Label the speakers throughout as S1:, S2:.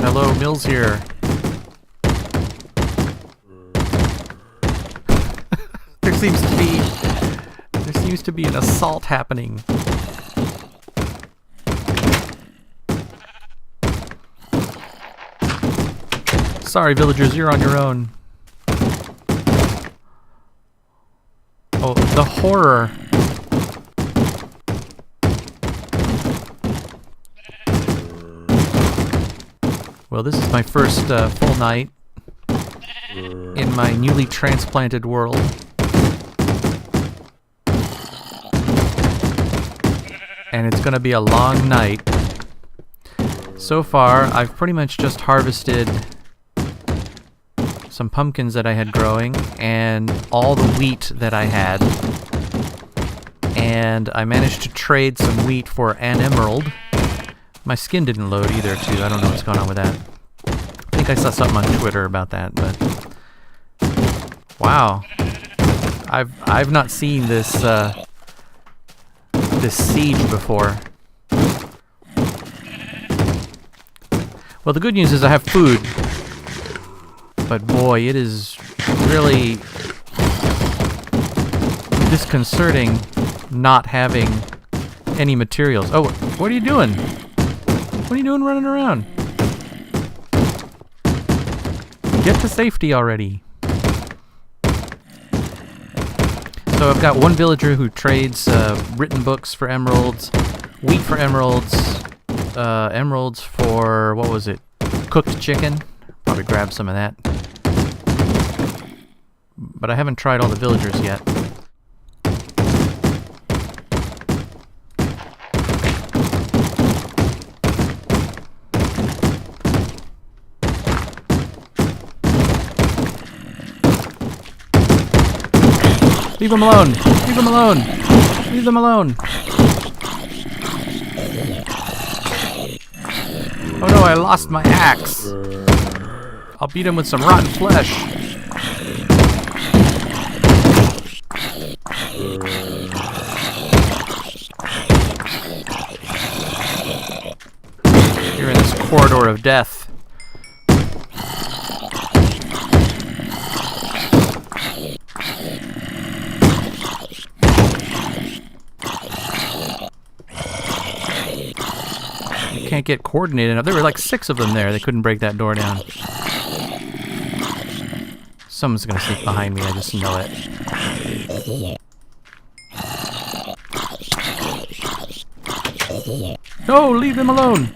S1: Hello, Mills here. There seems to be an assault happening. Sorry, villagers, you're on your own. Oh, the horror. Well, this is my first full night in my newly transplanted world. And it's gonna be a long night. So far, I've pretty much just harvested some pumpkins that I had growing and all the wheat that I had. And I managed to trade some wheat for an emerald. My skin didn't load either, too. I don't know what's going on with that. I think I saw something on Twitter about that, but wow. I've not seen this this siege before. Well, the good news is I have food. But boy, it is really disconcerting not having any materials. Oh, what are you doing? What are you doing running around? Get to safety already. So I've got one villager who trades written books for emeralds, wheat for emeralds, emeralds for, what was it, cooked chicken. Probably grab some of that. But I haven't tried all the villagers yet. Leave them alone! Leave them alone! Leave them alone! Oh no, I lost my axe! I'll beat him with some rotten flesh. You're in this corridor of death. You can't get coordinated enough. There were like 6 of them there. They couldn't break that door down. Someone's gonna sneak behind me, I just know it. No, leave them alone!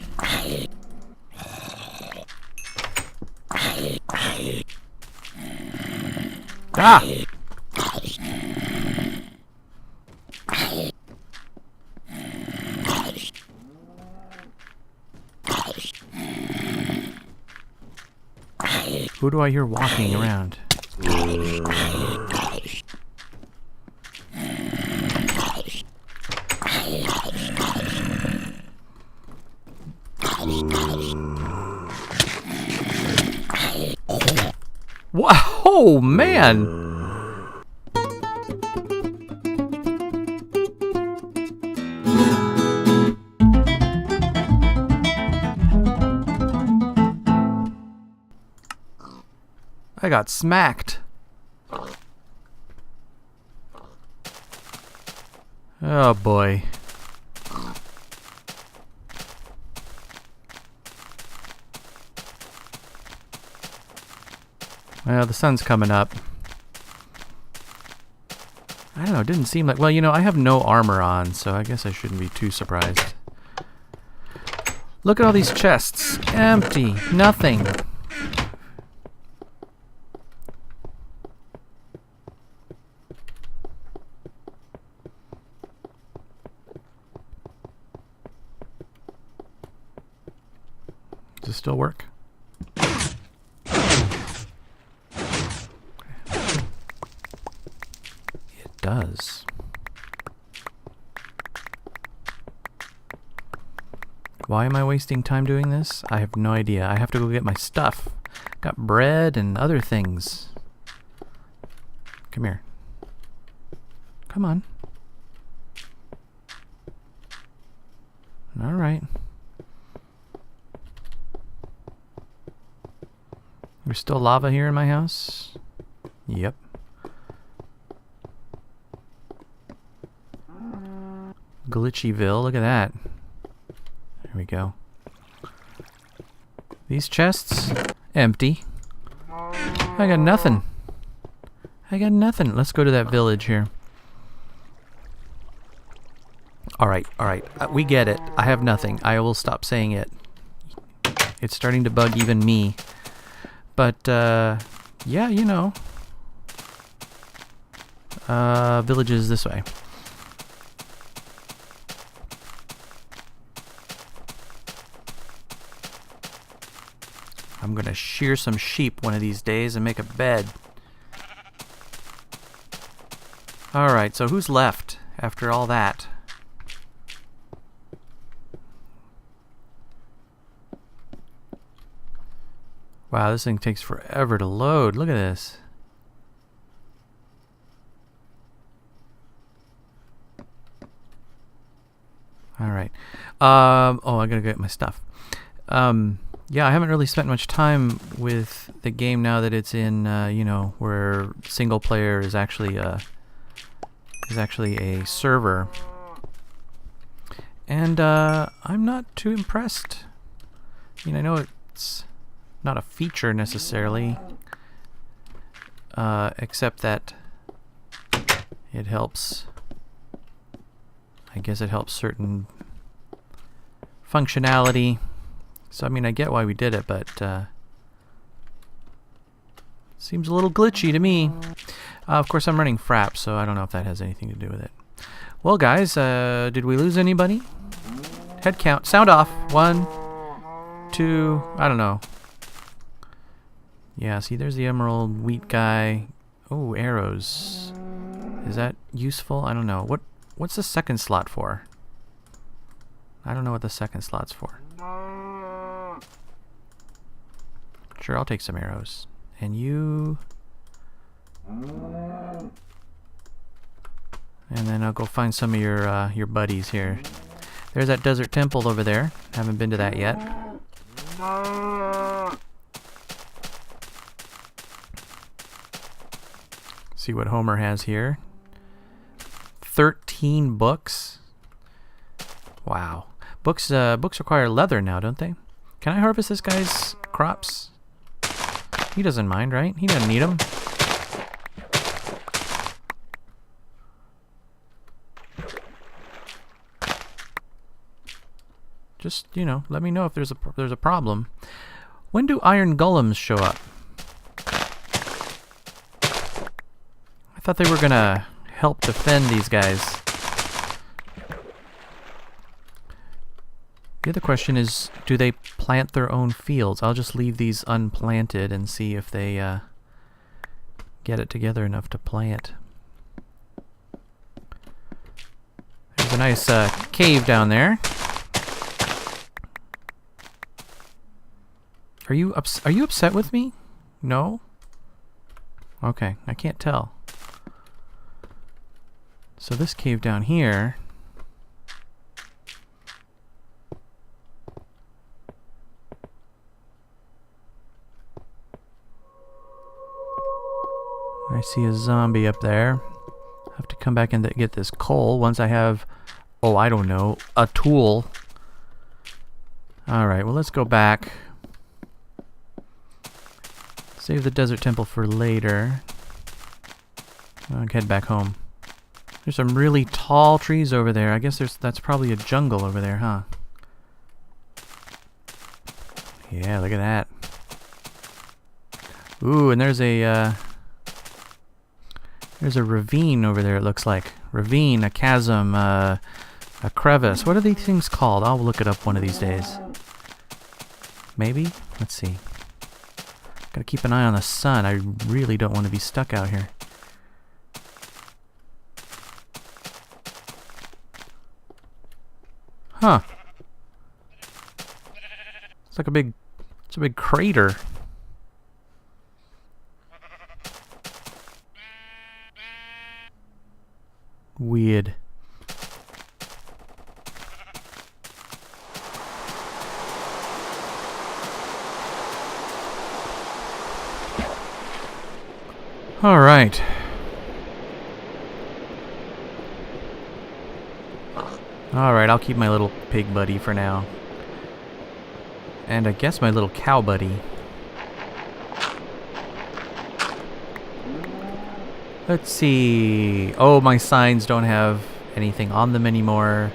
S1: Ah! Who do I hear walking around? Wow, oh, man! I got smacked. Oh boy. Well, the sun's coming up. I don't know, it didn't seem like... Well, you know, I have no armor on, so I guess I shouldn't be too surprised. Look at all these chests. Empty. Nothing. Does it still work? It does. Why am I wasting time doing this? I have no idea. I have to go get my stuff. Got bread and other things. Come here. Come on. All right. There's still lava here in my house? Yep. Glitchyville, look at that. There we go. These chests, empty. I got nothing. I got nothing. Let's go to that village here. Alright, alright. We get it. I have nothing. I will stop saying it. It's starting to bug even me. But, yeah, you know. Villages this way. I'm gonna shear some sheep one of these days and make a bed. Alright, so who's left after all that? Wow, this thing takes forever to load. Look at this. Alright. Oh, I gotta get my stuff. Yeah, I haven't really spent much time with the game now that it's in, you know, where single player is actually a server. And I'm not too impressed. I mean, I know it's not a feature necessarily, except that it helps. I guess it helps certain functionality. So I mean, I get why we did it, but seems a little glitchy to me. Of course, I'm running Fraps, so I don't know if that has anything to do with it. Well, guys, did we lose anybody? Head count. Sound off. 1, 2. I don't know. Yeah, see, there's the emerald wheat guy. Oh, arrows. Is that useful? I don't know. What's the second slot for? I don't know what the second slot's for. Sure, I'll take some arrows. And you... And then I'll go find some of your buddies here. There's that desert temple over there. Haven't been to that yet. See what Homer has here. 13 books. Wow. Books require leather now, don't they? Can I harvest this guy's crops? He doesn't mind, right? He doesn't need them. Just, you know, let me know if there's a problem. When do iron golems show up? I thought they were gonna help defend these guys. The other question is, do they plant their own fields? I'll just leave these unplanted and see if they get it together enough to plant. There's a nice cave down there. Are you upset with me? No? Okay, I can't tell. So this cave down here... I see a zombie up there. I have to come back and get this coal once I have, oh, I don't know, a tool. Alright, well, let's go back. Save the desert temple for later. I'll head back home. There's some really tall trees over there. I guess that's probably a jungle over there, huh? Yeah, look at that. Ooh, and there's a ravine over there, it looks like. Ravine, a chasm, a crevice. What are these things called? I'll look it up one of these days. Maybe? Let's see. Gotta keep an eye on the sun. I really don't want to be stuck out here. Huh. It's like a big crater. Weird. All right. All right, I'll keep my little pig buddy for now. And I guess my little cow buddy. Let's see. Oh, my signs don't have anything on them anymore.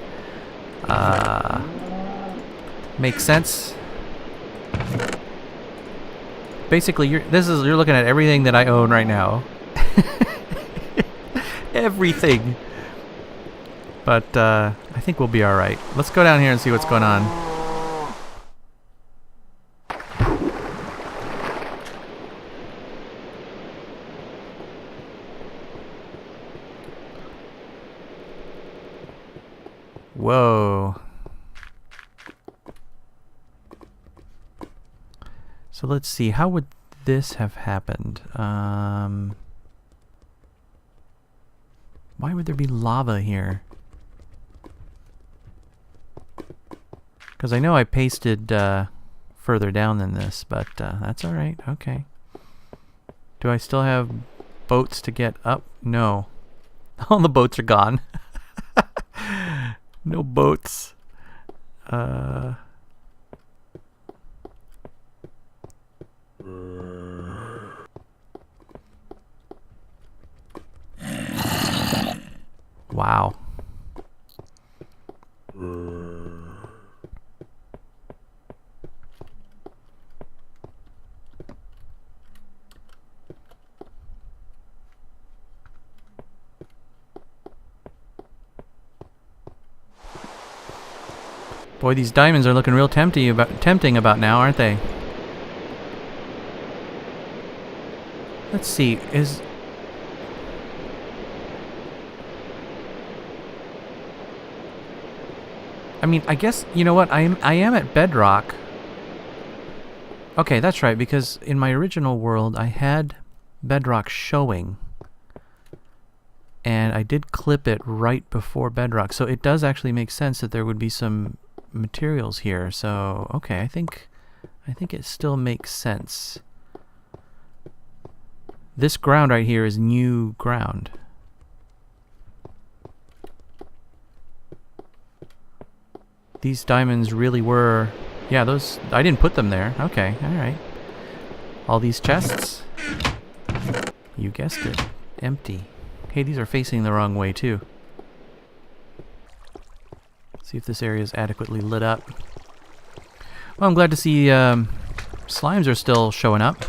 S1: Makes sense. Basically, you're looking at everything that I own right now. Everything. But I think we'll be all right. Let's go down here and see what's going on. Whoa. So let's see, how would this have happened? Why would there be lava here? Because I know I pasted further down than this, but that's alright, okay. Do I still have boats to get up? No. All the boats are gone. No boats. Wow. Boy, these diamonds are looking real tempting about now, aren't they? Let's see, I mean, I guess, you know what, I am at bedrock. Okay, that's right, because in my original world, I had bedrock showing. And I did clip it right before bedrock, so it does actually make sense that there would be some materials here. So, okay, I think it still makes sense. This ground right here is new ground. These diamonds really were... Yeah, those... I didn't put them there. Okay, alright. All these chests? You guessed it. Empty. Hey, these are facing the wrong way, too. See if this area is adequately lit up. Well, I'm glad to see slimes are still showing up.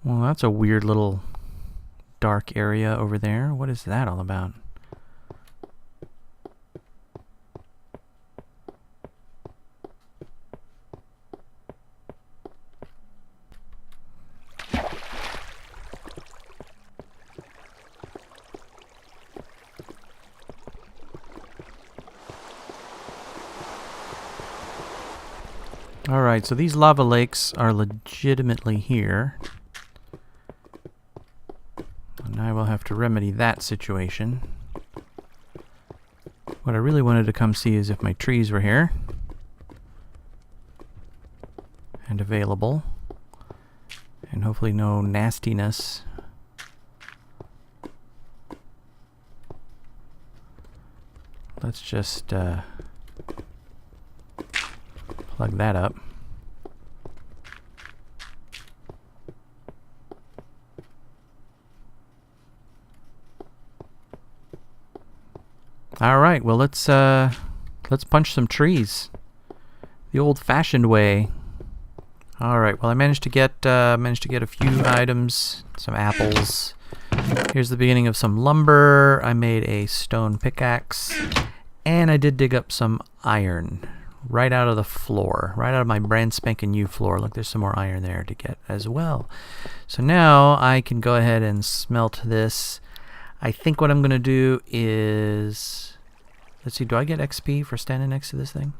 S1: Well, that's a weird little dark area over there. What is that all about? Alright, so these lava lakes are legitimately here. And I will have to remedy that situation. What I really wanted to come see is if my trees were here. And available. And hopefully no nastiness. Let's just plug that up. All right, well let's punch some trees, the old-fashioned way. All right, well I managed to get a few items, some apples. Here's the beginning of some lumber. I made a stone pickaxe, and I did dig up some iron. right out of the floor, right out of my brand spanking new floor. Look, there's some more iron there to get as well. So now I can go ahead and smelt this. I think what I'm going to do is, let's see, do I get XP for standing next to this thing?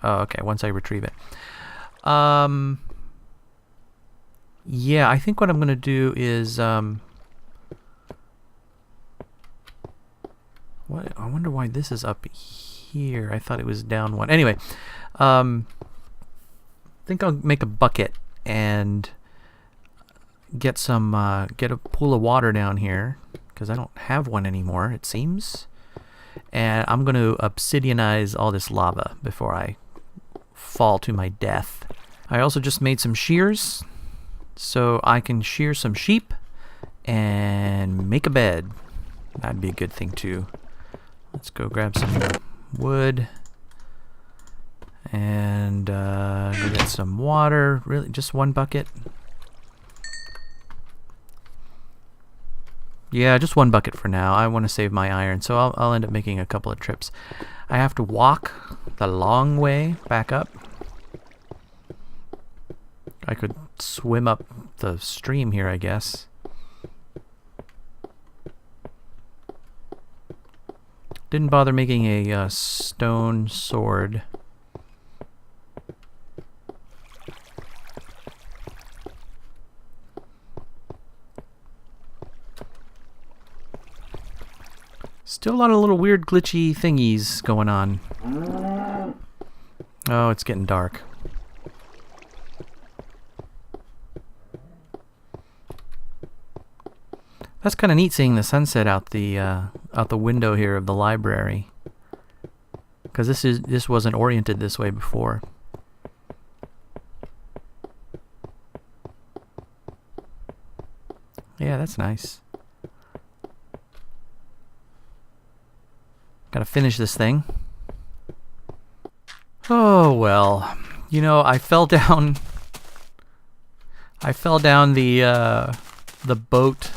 S1: Oh, okay, once I retrieve it. Yeah, I think what I'm going to do is, what? I wonder why this is up here. I thought it was down one. Anyway, I think I'll make a bucket and get some, get a pool of water down here, because I don't have one anymore, it seems. And I'm going to obsidianize all this lava before I fall to my death. I also just made some shears, so I can shear some sheep and make a bed. That'd be a good thing too. Let's go grab some wood and go get some water. Really, just one bucket? Yeah, just one bucket for now. I want to save my iron, so I'll end up making a couple of trips. I have to walk the long way back up. I could swim up the stream here, I guess. Didn't bother making a stone sword. Still a lot of little weird glitchy thingies going on. Oh, it's getting dark. That's kind of neat seeing the sunset out the window here of the library, because this wasn't oriented this way before. Yeah, that's nice. Gotta finish this thing. Oh well, you know, I fell down the boat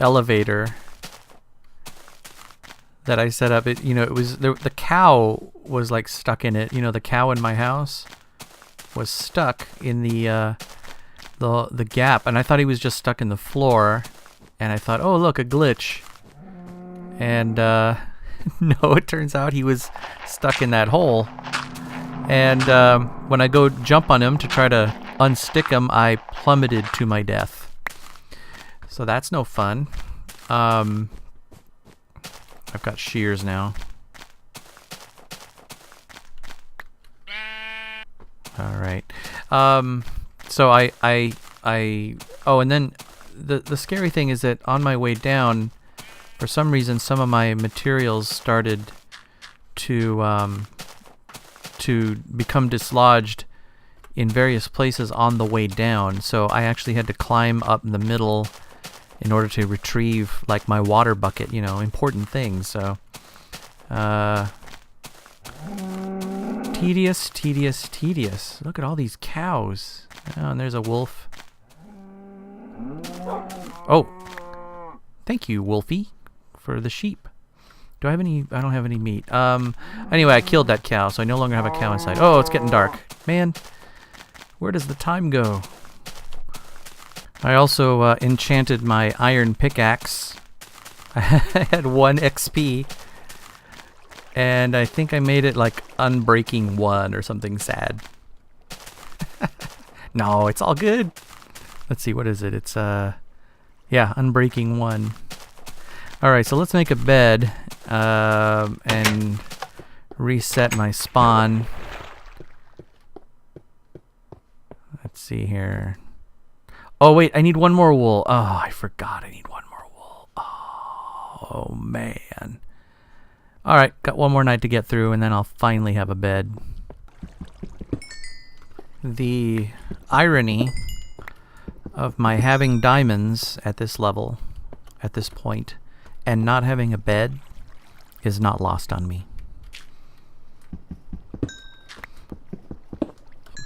S1: elevator that I set up. It, you know, it was the cow was like stuck in it. You know, the cow in my house was stuck in the gap, and I thought he was just stuck in the floor, and I thought, oh look, a glitch. And no, it turns out he was stuck in that hole. And when I go jump on him to try to unstick him, I plummeted to my death. So that's no fun. I've got shears now. All right. So oh, and then the scary thing is that on my way down, for some reason, some of my materials started to become dislodged in various places on the way down. So I actually had to climb up in the middle in order to retrieve, like, my water bucket, you know, important things. So, tedious, tedious, tedious. Look at all these cows. Oh, and there's a wolf. Oh, thank you, Wolfie, for the sheep. Do I have any? I don't have any meat. Anyway, I killed that cow, so I no longer have a cow inside. Oh, it's getting dark. Man, where does the time go? I also enchanted my iron pickaxe. I had 1 XP. And I think I made it like Unbreaking 1 or something sad. No, it's all good. Let's see, what is it? It's, yeah, Unbreaking 1. Alright, so let's make a bed and reset my spawn. Let's see here. Oh, wait, I need 1 more wool. Oh, I forgot I need 1 more wool. Oh, man. Alright, got 1 more night to get through, and then I'll finally have a bed. The irony of my having diamonds at this level, at this point, and not having a bed is not lost on me.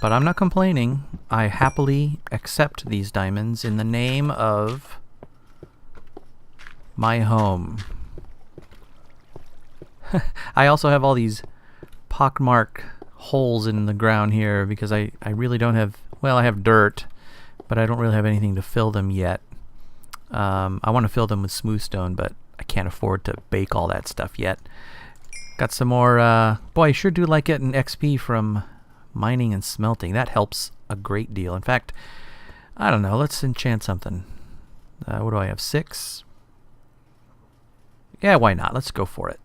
S1: But I'm not complaining. I happily accept these diamonds in the name of my home. I also have all these pockmarked holes in the ground here because I really don't have, well, I have dirt, but I don't really have anything to fill them yet. I want to fill them with smooth stone, but I can't afford to bake all that stuff yet. Got some more, boy, I sure do like getting XP from mining and smelting. That helps a great deal. In fact, I don't know, let's enchant something. What do I have, 6? Yeah, why not? Let's go for it.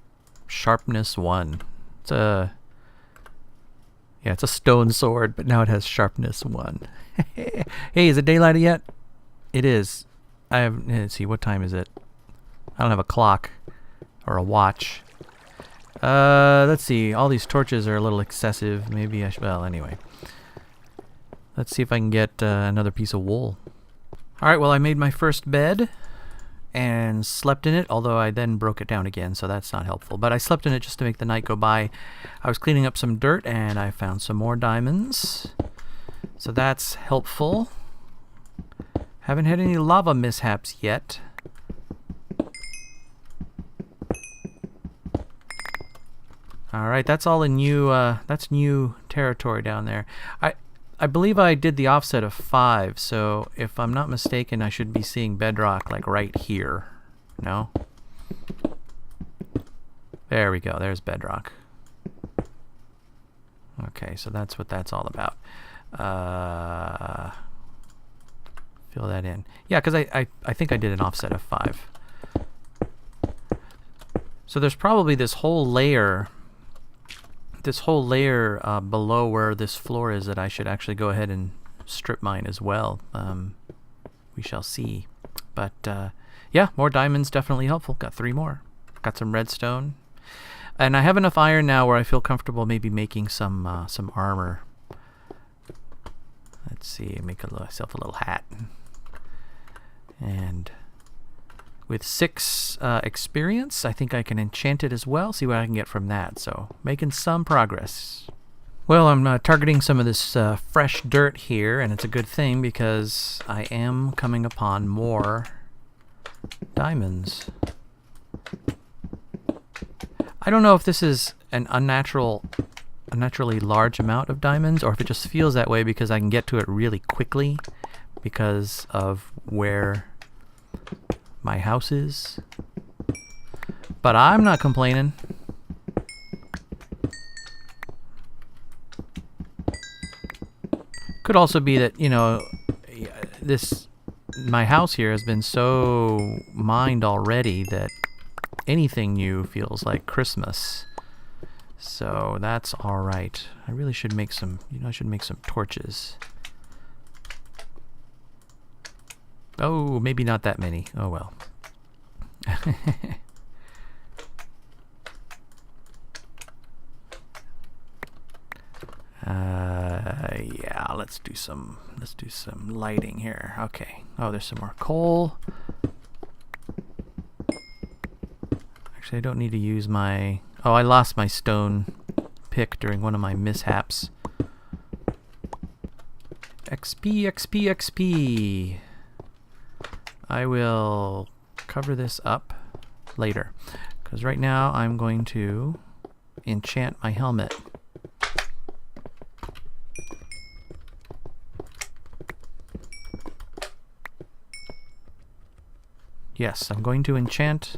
S1: Sharpness 1. It's a... Yeah, it's a stone sword, but now it has sharpness 1. Hey, is it daylight yet? It is. Let's see, what time is it? I don't have a clock or a watch. Let's see. All these torches are a little excessive. Maybe I should... Well, anyway. Let's see if I can get another piece of wool. Alright, well, I made my first bed and slept in it, although I then broke it down again, so that's not helpful. But I slept in it just to make the night go by. I was cleaning up some dirt, and I found some more diamonds. So that's helpful. Haven't had any lava mishaps yet. Alright, that's all in new, that's new territory down there. I believe I did the offset of 5, so if I'm not mistaken, I should be seeing bedrock like right here. No? There we go, there's bedrock. Okay, so that's what that's all about. Fill that in. Yeah, because I think I did an offset of 5. So there's probably this whole layer below where this floor is that I should actually go ahead and strip mine as well. We shall see. But yeah, more diamonds definitely helpful. Got 3 more. Got some redstone. And I have enough iron now where I feel comfortable maybe making some armor. Let's see, make myself a little hat. And with 6 experience, I think I can enchant it as well, see what I can get from that. So, making some progress. Well, I'm targeting some of this fresh dirt here, and it's a good thing because I am coming upon more diamonds. I don't know if this is an unnaturally large amount of diamonds, or if it just feels that way because I can get to it really quickly because of where my house is. But I'm not complaining. Could also be that, you know, my house here has been so mined already that anything new feels like Christmas. So that's all right. I really should make some, I should make some torches. Oh, maybe not that many. Oh well. Yeah, let's do some lighting here. Okay. Oh, there's some more coal. Actually, I don't need to use my... Oh, I lost my stone pick during one of my mishaps. XP, XP, XP. I will cover this up later, because right now I'm going to enchant my helmet. Yes, I'm going to enchant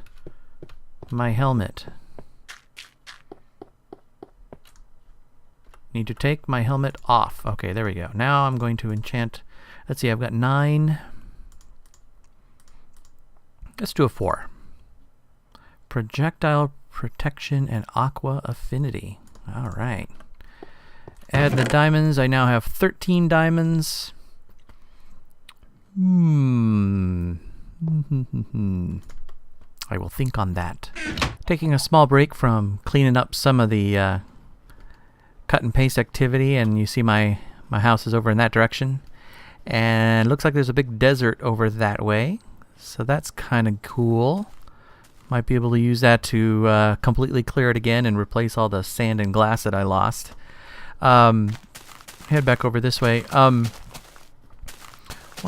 S1: my helmet. Need to take my helmet off. Okay, there we go. Now I'm going to enchant. Let's see, I've got 9. Let's do a 4. Projectile protection and aqua affinity. All right. Add the diamonds. I now have 13 diamonds. I will think on that. Taking a small break from cleaning up some of the cut and paste activity, and you see my house is over in that direction. And it looks like there's a big desert over that way. So that's kind of cool. Might be able to use that to completely clear it again and replace all the sand and glass that I lost. Head back over this way. One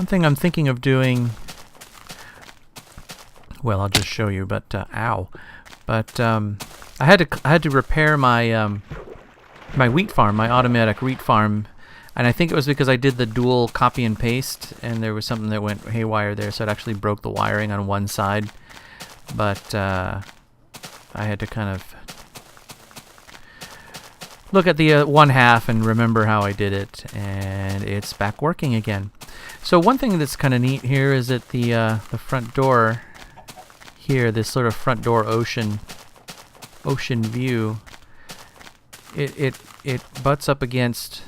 S1: thing I'm thinking of doing... Well, I'll just show you, but... ow. But I had to repair my my wheat farm, my automatic wheat farm, and I think it was because I did the dual copy and paste, and there was something that went haywire there, so it actually broke the wiring on one side. But I had to kind of look at the one half and remember how I did it, and it's back working again. So one thing that's kind of neat here is that the front door here, this sort of front door ocean view, it butts up against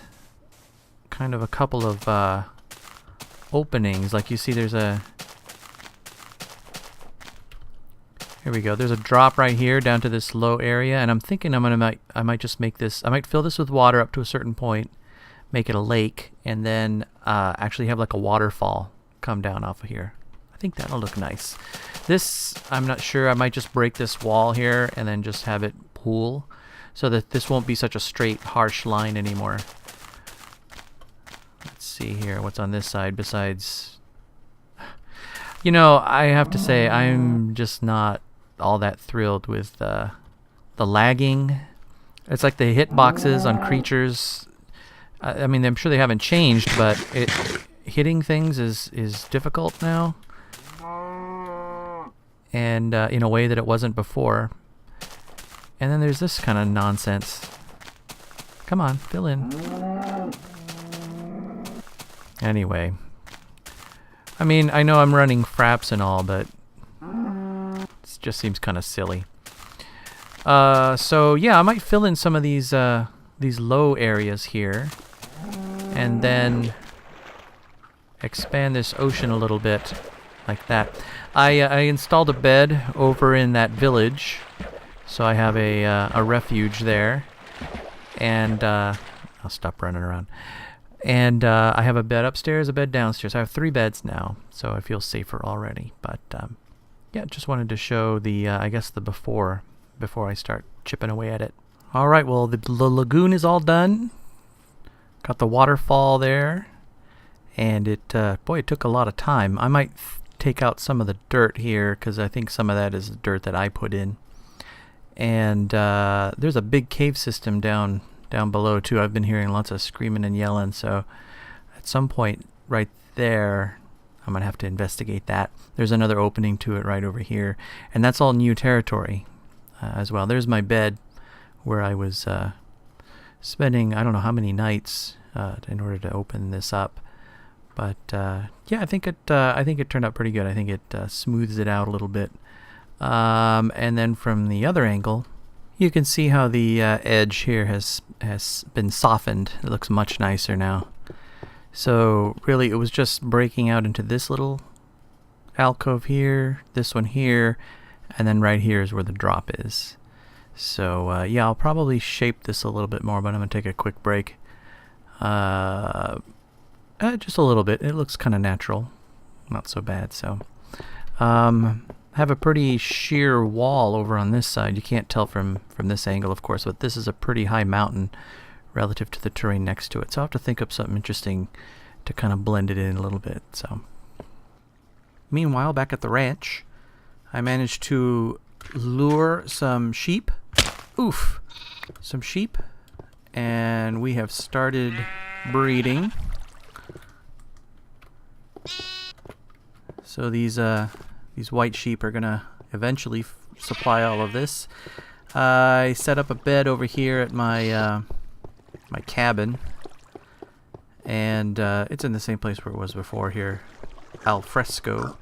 S1: kind of a couple of openings. Like you see, there's a here we go. There's a drop right here down to this low area, and I'm thinking I might just make this. I might fill this with water up to a certain point, make it a lake, and then actually have like a waterfall come down off of here. I think that'll look nice. This, I'm not sure. I might just break this wall here and then just have it pool, so that this won't be such a straight, harsh line anymore. Let's see here. What's on this side besides? You know, I have to say I'm just not all that thrilled with the lagging. It's like the hitboxes on creatures. I mean, I'm sure they haven't changed, but hitting things is difficult now, and in a way that it wasn't before. And then there's this kind of nonsense. Come on, fill in. Anyway, I mean, I know I'm running Fraps and all, but it just seems kind of silly. So yeah, I might fill in some of these low areas here, and then expand this ocean a little bit, like that. I installed a bed over in that village, so I have a refuge there, and I'll stop running around. And I have a bed upstairs, a bed downstairs. I have 3 beds now, so I feel safer already. But yeah, just wanted to show the I guess the before I start chipping away at it. All right, well the lagoon is all done. Got the waterfall there, and it boy, it took a lot of time. I might take out some of the dirt here because I think some of that is dirt that I put in. And there's a big cave system down below too. I've been hearing lots of screaming and yelling, so at some point right there I'm gonna have to investigate that. There's another opening to it right over here, and that's all new territory as well. There's my bed where I was spending I don't know how many nights in order to open this up, but yeah, I think it turned out pretty good. I think it smooths it out a little bit, and then from the other angle you can see how the edge here has been softened. It looks much nicer now. So really it was just breaking out into this little alcove here, this one here, and then right here is where the drop is. So yeah, I'll probably shape this a little bit more, but I'm going to take a quick break. Just a little bit. It looks kind of natural. Not so bad. So have a pretty sheer wall over on this side. You can't tell from this angle, of course, but this is a pretty high mountain relative to the terrain next to it. So I'll have to think up something interesting to kind of blend it in a little bit. So meanwhile, back at the ranch, I managed to lure some sheep. Some sheep, and we have started breeding. So these white sheep are gonna eventually supply all of this. I set up a bed over here at my my cabin, and it's in the same place where it was before here, al fresco.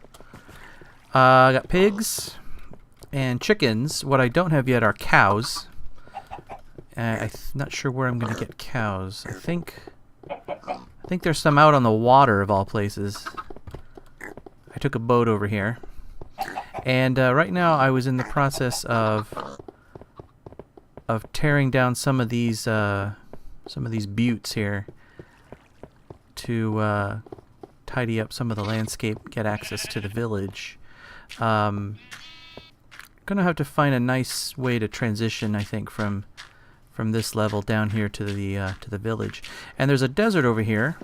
S1: I got pigs and chickens. What I don't have yet are cows. I'm not sure where I'm gonna get cows. I think there's some out on the water of all places. I took a boat over here. And right now I was in the process of tearing down some of these buttes here to tidy up some of the landscape, get access to the village. Gonna have to find a nice way to transition, I think, from this level down here to the village. And there's a desert over here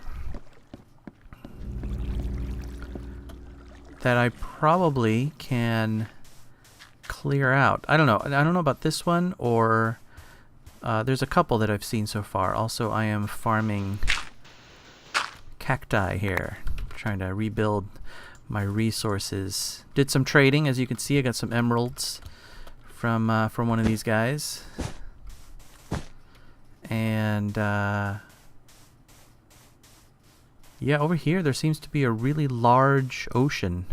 S1: that I probably can clear out. I don't know. I don't know about this one, or there's a couple that I've seen so far. Also, I am farming cacti here, trying to rebuild my resources. Did some trading, as you can see. I got some emeralds from one of these guys, and yeah, over here there seems to be a really large ocean.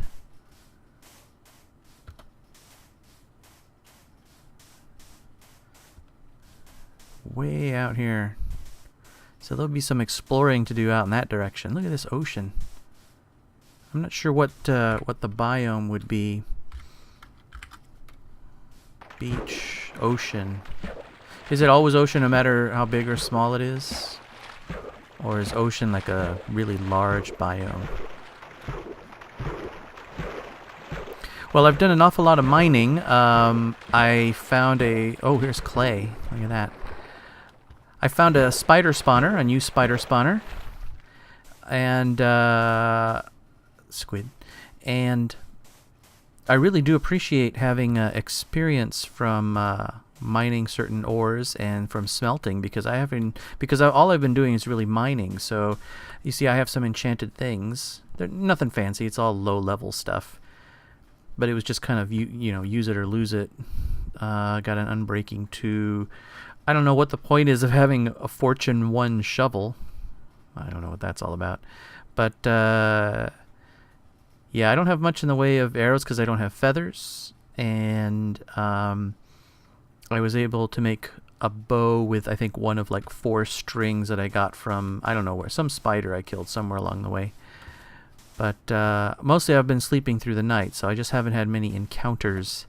S1: Way out here. So there'll be some exploring to do out in that direction. Look at this ocean. I'm not sure what the biome would be. Beach, ocean. Is it always ocean no matter how big or small it is? Or is ocean like a really large biome? Well, I've done an awful lot of mining. I found a... Oh, here's clay. Look at that. I found a spider spawner, a new spider spawner. And... squid. And I really do appreciate having experience from mining certain ores and from smelting, because all I've been doing is really mining. So you see, I have some enchanted things. They're nothing fancy. It's all low level stuff. But it was just kind of you know, use it or lose it. Got an unbreaking 2. I don't know what the point is of having a Fortune 1 shovel. I don't know what that's all about. But yeah, I don't have much in the way of arrows because I don't have feathers, and I was able to make a bow with, I think, one of like 4 strings that I got from, I don't know where, some spider I killed somewhere along the way. But mostly I've been sleeping through the night, so I just haven't had many encounters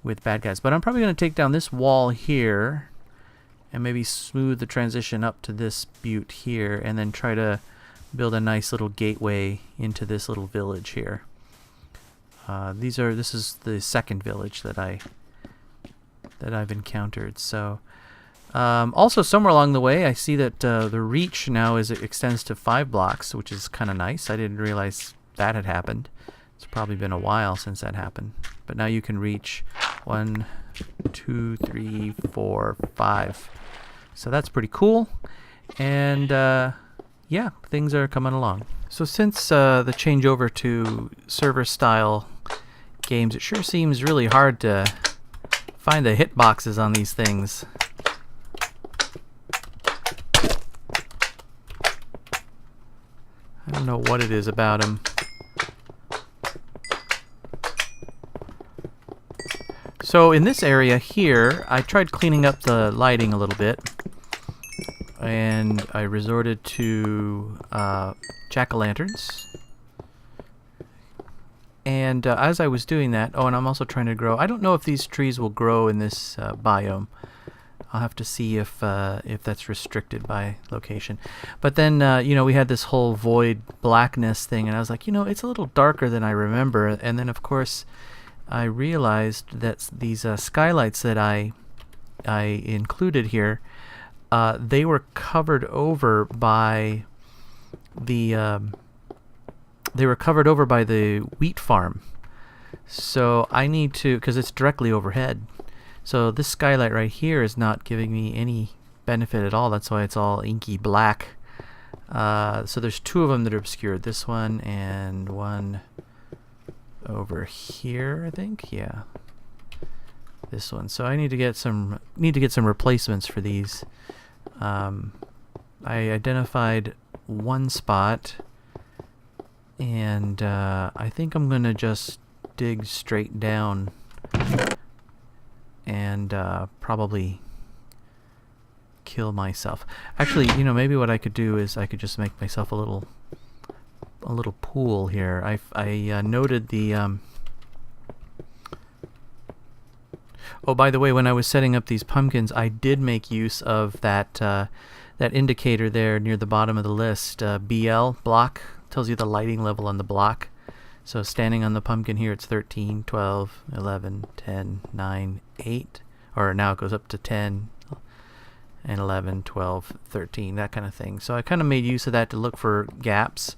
S1: with bad guys. But I'm probably going to take down this wall here and maybe smooth the transition up to this butte here, and then try to build a nice little gateway into this little village here. This is the second village that I've encountered. So also somewhere along the way I see that the reach now extends to 5 blocks, which is kind of nice. I didn't realize that had happened. It's probably been a while since that happened. But now you can reach 1, 2, 3, 4, 5. So that's pretty cool. And yeah, things are coming along. So since the changeover to server-style games, it sure seems really hard to find the hitboxes on these things. I don't know what it is about them. So in this area here, I tried cleaning up the lighting a little bit, and I resorted to jack-o'-lanterns. And as I was doing that, oh, and I'm also trying to grow. I don't know if these trees will grow in this biome. I'll have to see if that's restricted by location. But then, you know, we had this whole void blackness thing, and I was like, you know, it's a little darker than I remember. And then, of course, I realized that these skylights that I included here, they were covered over by the wheat farm. So I need to, because it's directly overhead. So this skylight right here is not giving me any benefit at all. That's why it's all inky black. So there's 2 of them that are obscured. This one and one over here, I think. Yeah, this one. So I need to get some replacements for these. I identified one spot, and I think I'm gonna just dig straight down and probably kill myself. Actually, you know, maybe what I could do is I could just make myself a little pool here. I noted the oh, by the way, when I was setting up these pumpkins, I did make use of that indicator there near the bottom of the list. BL block tells you the lighting level on the block. So standing on the pumpkin here, it's 13, 12, 11, 10, 9, 8, or now it goes up to 10 and 11, 12, 13, that kind of thing. So I kind of made use of that to look for gaps.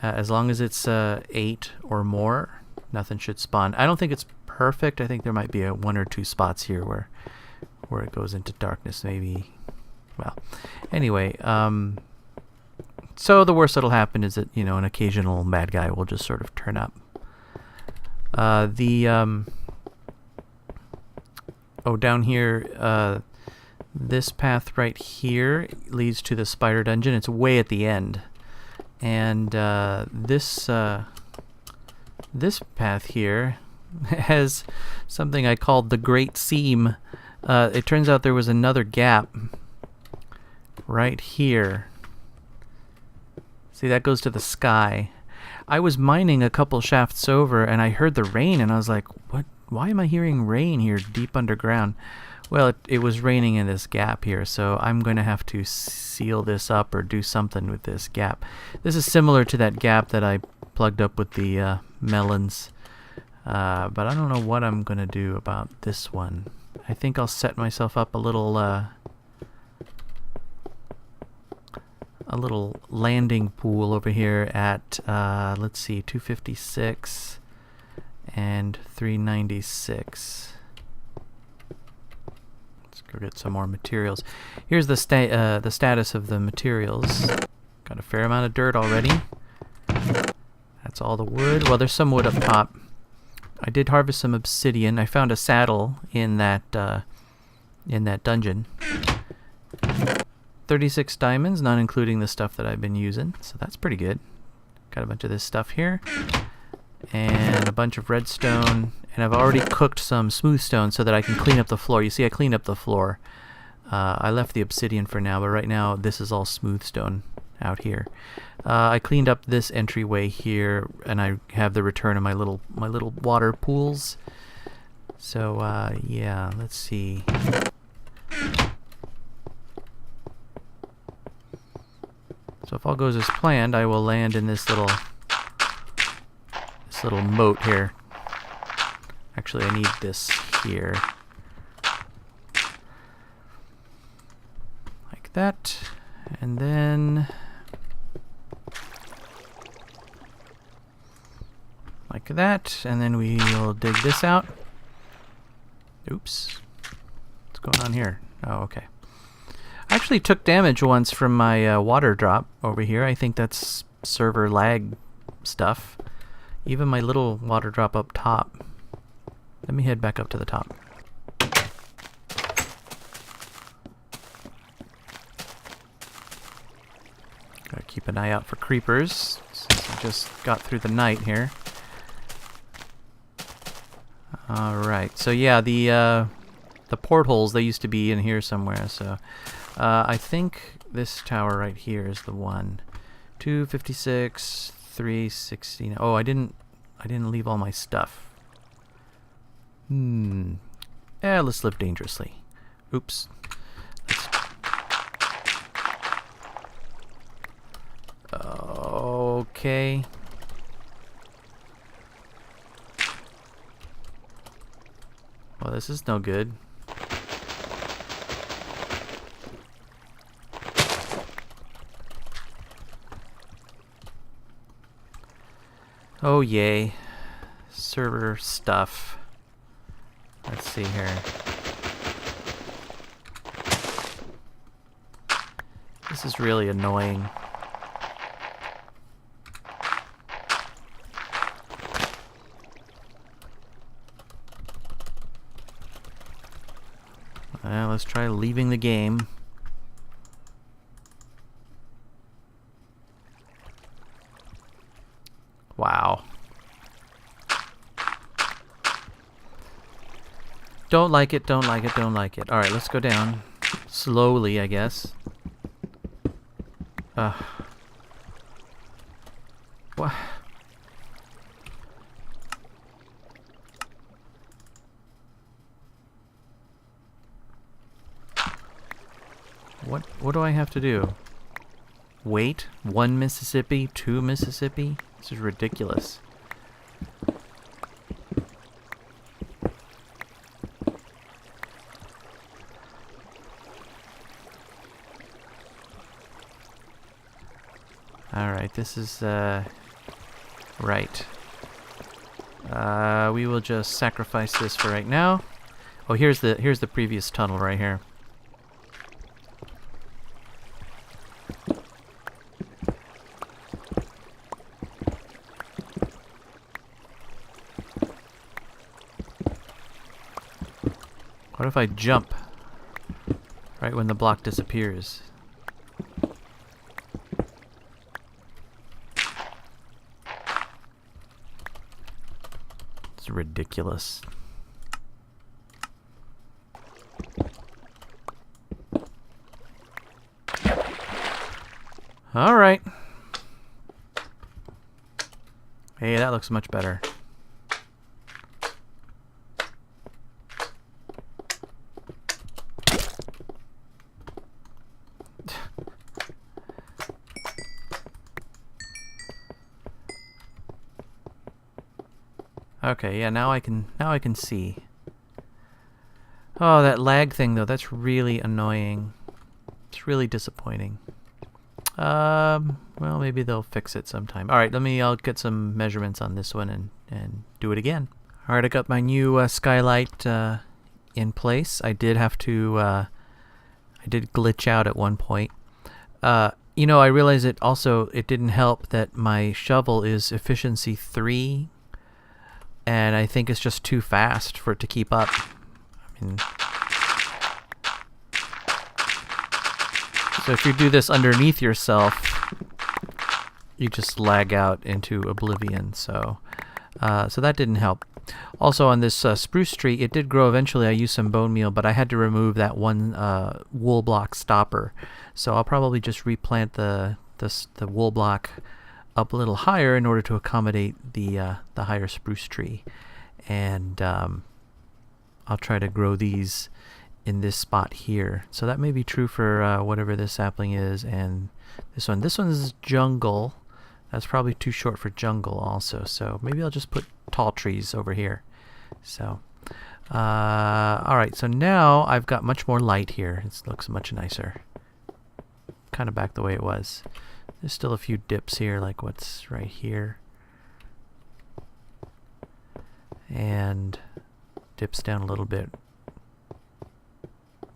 S1: As long as it's 8 or more, nothing should spawn. I don't think it's perfect. I think there might be one or two spots here where it goes into darkness, maybe. Well, anyway, so the worst that'll happen is that, you know, an occasional bad guy will just sort of turn up. Oh, down here, this path right here leads to the spider dungeon. It's way at the end. And this path here has something I called the Great Seam. It turns out there was another gap right here. See, that goes to the sky. I was mining a couple shafts over and I heard the rain and I was like, what? Why am I hearing rain here deep underground? Well, it was raining in this gap here, so I'm going to have to seal this up or do something with this gap. This is similar to that gap that I plugged up with the melons, but I don't know what I'm going to do about this one. I think I'll set myself up a little landing pool over here at, let's see, 256 and 396. Let's go get some more materials. Here's the status of the materials. Got a fair amount of dirt already. That's all the wood. Well, there's some wood up top. I did harvest some obsidian. I found a saddle in that dungeon. 36 diamonds, not including the stuff that I've been using, so that's pretty good. Got a bunch of this stuff here, and a bunch of redstone, and I've already cooked some smooth stone so that I can clean up the floor. You see, I cleaned up the floor. I left the obsidian for now, but right now this is all smooth stone out here. I cleaned up this entryway here, and I have the return of my little water pools. So yeah, let's see. So if all goes as planned, I will land in this little moat here. Actually, I need this here. Like that. And then like that. And then we will dig this out. Oops. What's going on here? Oh, okay. I actually took damage once from my water drop over here. I think that's server lag stuff. Even my little water drop up top. Let me head back up to the top. Gotta keep an eye out for creepers, since I just got through the night here. Alright, so yeah, the portholes, they used to be in here somewhere, so I think this tower right here is the one. 256, 316. Oh, I didn't leave all my stuff. Let's live dangerously. Oops. Okay. Well, this is no good. Oh yay. Server stuff. Let's see here. This is really annoying. Well, let's try leaving the game. Wow. Don't like it, don't like it, don't like it. Alright, let's go down. Slowly, I guess. What? What do I have to do? Wait? 1 Mississippi? 2 Mississippi? This is ridiculous. Alright, this is, right. We will just sacrifice this for right now. Oh, here's the previous tunnel right here. What if I jump right when the block disappears? It's ridiculous. All right. Hey, that looks much better. Okay, yeah, now I can see. Oh, that lag thing though, that's really annoying. It's really disappointing. Well, maybe they'll fix it sometime. All right, I'll get some measurements on this one and do it again. All right, I got my new skylight in place. I did have to, I did glitch out at one point. You know, I realized it didn't help that my shovel is efficiency 3, and I think it's just too fast for it to keep up. I mean, so if you do this underneath yourself, you just lag out into oblivion. So that didn't help. Also on this spruce tree, it did grow eventually. I used some bone meal, but I had to remove that one wool block stopper. So I'll probably just replant the wool block up a little higher in order to accommodate the higher spruce tree. And I'll try to grow these in this spot here. So that may be true for whatever this sapling is, and this one. This one is jungle. That's probably too short for jungle also. So maybe I'll just put tall trees over here. So, alright, so now I've got much more light here. It looks much nicer. Kind of back the way it was. There's still a few dips here, like what's right here. And dips down a little bit.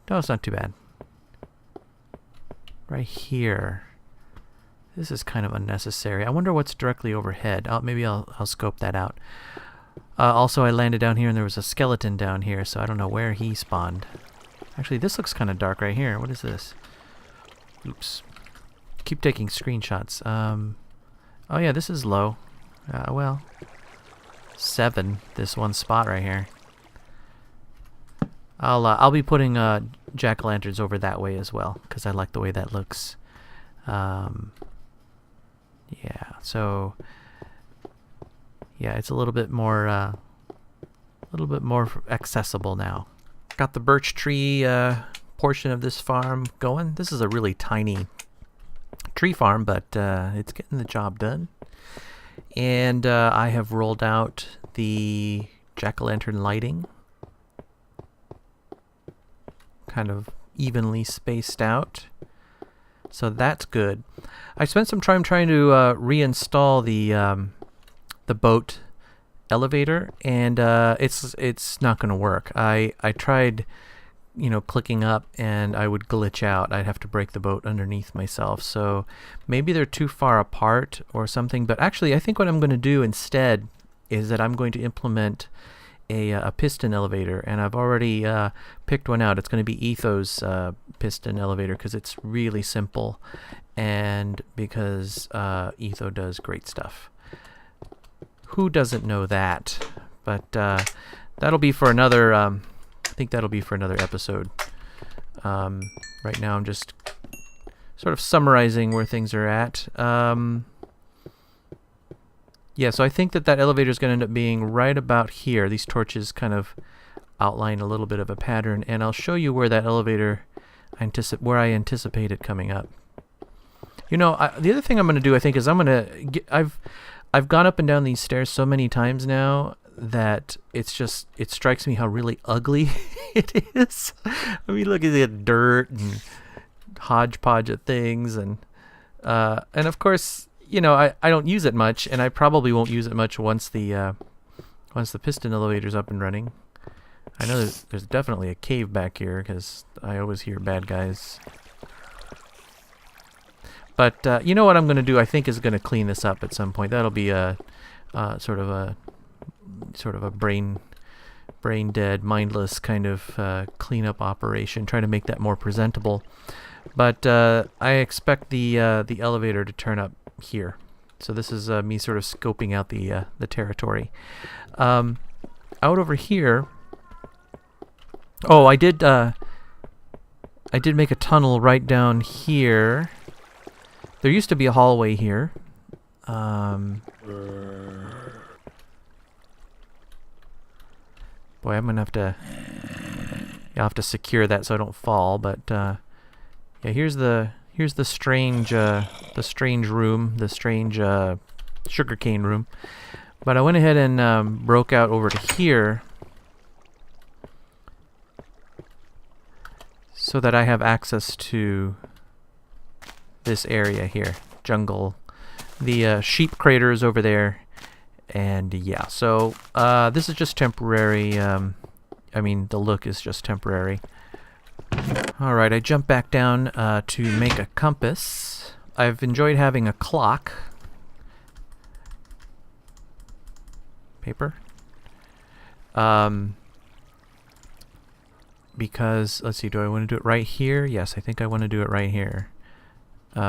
S1: No, it's not too bad. Right here. This is kind of unnecessary. I wonder what's directly overhead. Maybe I'll scope that out. Also, I landed down here and there was a skeleton down here, so I don't know where he spawned. Actually, this looks kind of dark right here. What is this? Oops. Keep taking screenshots. Oh yeah, this is low. Well, 7. This one spot right here. I'll be putting jack-o'-lanterns over that way as well, because I like the way that looks. Yeah, so yeah, it's a little bit more accessible now. Got the birch tree portion of this farm going. This is a really tiny tree farm, but it's getting the job done. And I have rolled out the jack-o'-lantern lighting, kind of evenly spaced out. So that's good. I spent some time trying to reinstall the boat elevator, and it's not going to work. I tried, you know, clicking up, and I would glitch out. I'd have to break the boat underneath myself. So maybe they're too far apart or something. But actually, I think what I'm going to do instead is that I'm going to implement a piston elevator, and I've already picked one out. It's going to be Etho's piston elevator because it's really simple, and because Etho does great stuff. Who doesn't know that? But that'll be for another. I think that'll be for another episode. Right now, I'm just sort of summarizing where things are at. Yeah, so I think that elevator is going to end up being right about here. These torches kind of outline a little bit of a pattern, and I'll show you where that elevator, where I anticipate it coming up. You know, the other thing I'm going to do, I think, is I've gone up and down these stairs so many times now that it strikes me how really ugly it is. I mean, look at the dirt and hodgepodge of things, and of course, you know, I don't use it much, and I probably won't use it much once the once the piston elevator's up and running. I know there's definitely a cave back here, because I always hear bad guys. But you know what I'm going to do? I think is going to clean this up at some point. That'll be a sort of a brain dead, mindless kind of cleanup operation. Try to make that more presentable. But I expect the elevator to turn up here. So this is me sort of scoping out the territory. Out over here. Oh, I did make a tunnel right down here. There used to be a hallway here. Boy, I'm gonna have to. I'll have to secure that so I don't fall. But yeah, here's the strange room, the strange sugarcane room. But I went ahead and broke out over to here, so that I have access to this area here, jungle. The sheep crater is over there, and yeah, so this is just temporary. I mean, the look is just temporary. Alright, I jumped back down to make a compass. I've enjoyed having a clock. Paper. Because, let's see, do I want to do it right here? Yes, I think I want to do it right here. A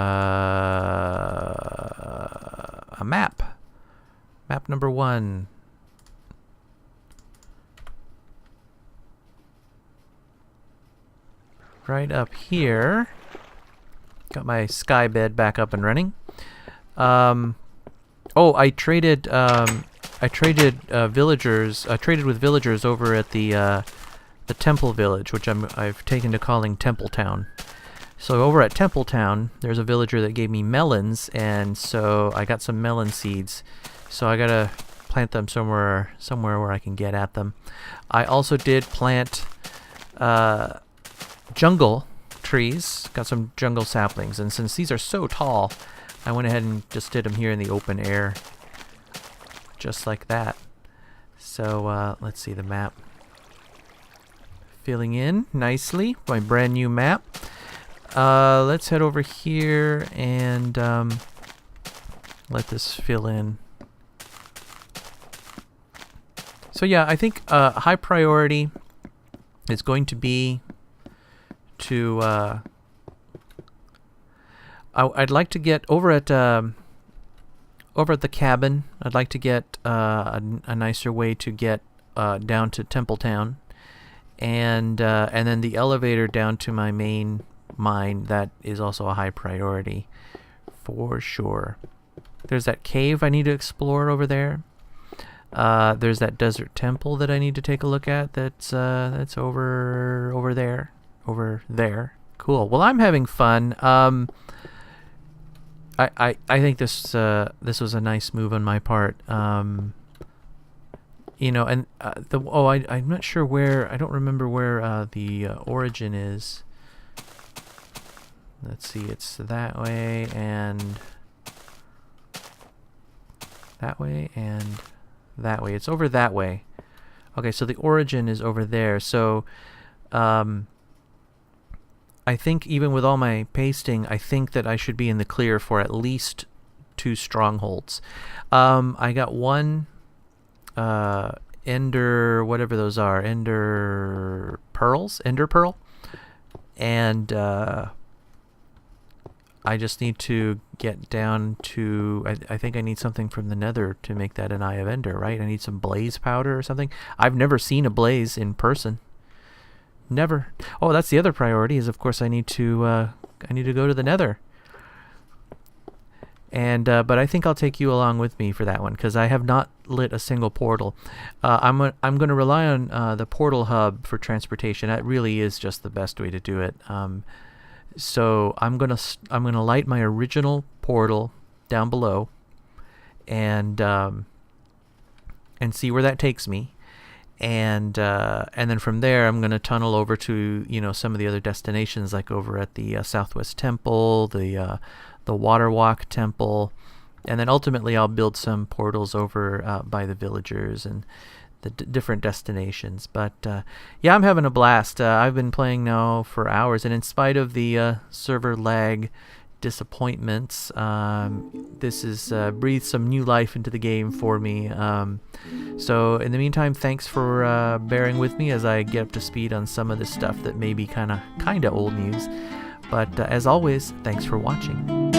S1: map. Map number 1. Right up here. Got my sky bed back up and running. Oh, I traded villagers. I traded with villagers over at the Temple Village, which I've taken to calling Temple Town. So over at Temple Town, there's a villager that gave me melons, and so I got some melon seeds. So I gotta plant them somewhere where I can get at them. I also did plant jungle trees. Got some jungle saplings, and since these are so tall, I went ahead and just did them here in the open air, just like that. So let's see the map. Filling in nicely, my brand new map. Let's head over here and let this fill in. So yeah, I think high priority is going to be to I'd like to get over at the cabin. I'd like to get a nicer way to get down to Temple Town, and then the elevator down to my main mine. That is also a high priority for sure. There's that cave I need to explore over there. There's that desert temple that I need to take a look at. That's over there. Cool. Well, I'm having fun. I think this was a nice move on my part. You know, and I'm not sure where. I don't remember where the origin is. Let's see. It's that way and that way and that way. It's over that way. Okay, so the origin is over there. So, I think even with all my pasting, I think that I should be in the clear for at least 2 strongholds. I got one ender, whatever those are, ender pearl, and I just need to get down to, I think I need something from the nether to make that an Eye of Ender, right? I need some blaze powder or something. I've never seen a blaze in person. Never. Oh, that's the other priority is, of course, I need to go to the nether. And but I think I'll take you along with me for that one, because I have not lit a single portal. I'm going to rely on the portal hub for transportation. That really is just the best way to do it. So I'm gonna light my original portal down below, and see where that takes me. And then from there, I'm going to tunnel over to, you know, some of the other destinations, like over at the Southwest Temple, the Waterwalk Temple, And then ultimately I'll build some portals over by the villagers and the different destinations. But yeah, I'm having a blast. I've been playing now for hours, and in spite of the server lag disappointments, this has breathed some new life into the game for me. So in the meantime, thanks for bearing with me as I get up to speed on some of this stuff that may be kind of old news. But as always, thanks for watching.